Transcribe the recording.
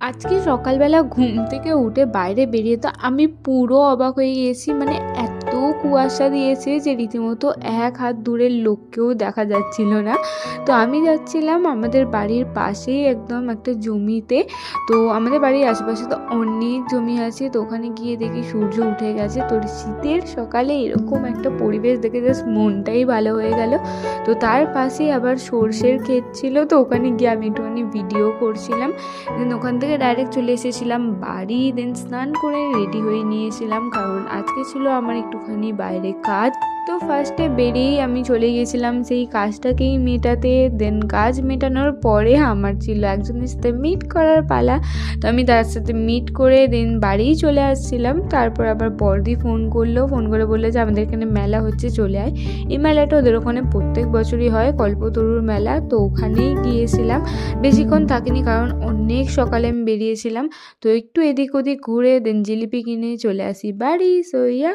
আজকে সকালবেলা ঘুম থেকে উঠে বাইরে বেরিয়ে তো আমি পুরো অবাক হয়ে গিয়েছি। মানে এত কুয়াশা দিয়েছে যে রীতিমতো এক হাত দূরের লোককেও দেখা যাচ্ছিল না। তো আমি যাচ্ছিলাম আমাদের বাড়ির পাশেই একদম একটা জমিতে। তো আমাদের বাড়ির আশেপাশে তো অনেক জমি আছে, তো ওখানে গিয়ে দেখি সূর্য উঠে গেছে। তো শীতের সকালে এরকম একটা পরিবেশ দেখে জাস্ট মনটাই ভালো হয়ে গেল। তো তার পাশেই আবার সর্ষের ক্ষেত ছিল, তো ওখানে গিয়ে আমি একটুখানি ভিডিও করছিলাম। দেন ওখান থেকে ডাইরেক্ট চলে এসেছিলাম বাড়ি। দেন স্নান করে রেডি হয়ে নিয়েছিলাম, কারণ আজকে ছিল আমার একটুখানি বাইরে কাজ। তো ফার্স্টে বেরিয়েই আমি চলে গিয়েছিলাম সেই কাজটাকেই মেটাতে। দেন কাজ মেটানোর পরে আমার ছিল একজনের সাথে মিট করার পালা। তো আমি তার সাথে মিট করে দেন বাড়িই চলে আসছিলাম। তারপর আবার বড়দি ফোন করে বললো যে আমাদের এখানে মেলা হচ্ছে, চলে আয়। এই মেলাটা ওদের ওখানে প্রত্যেক বছরই হয়, কল্পতরুর মেলা। তো ওখানেই গিয়েছিলাম। বেশিক্ষণ থাকিনি, কারণ অনেক সকালে আমি বেরিয়েছিলাম। তো একটু এদিক ওদিক ঘুরে দেন জিলিপি কিনে চলে আসি বাড়ি। So yeah.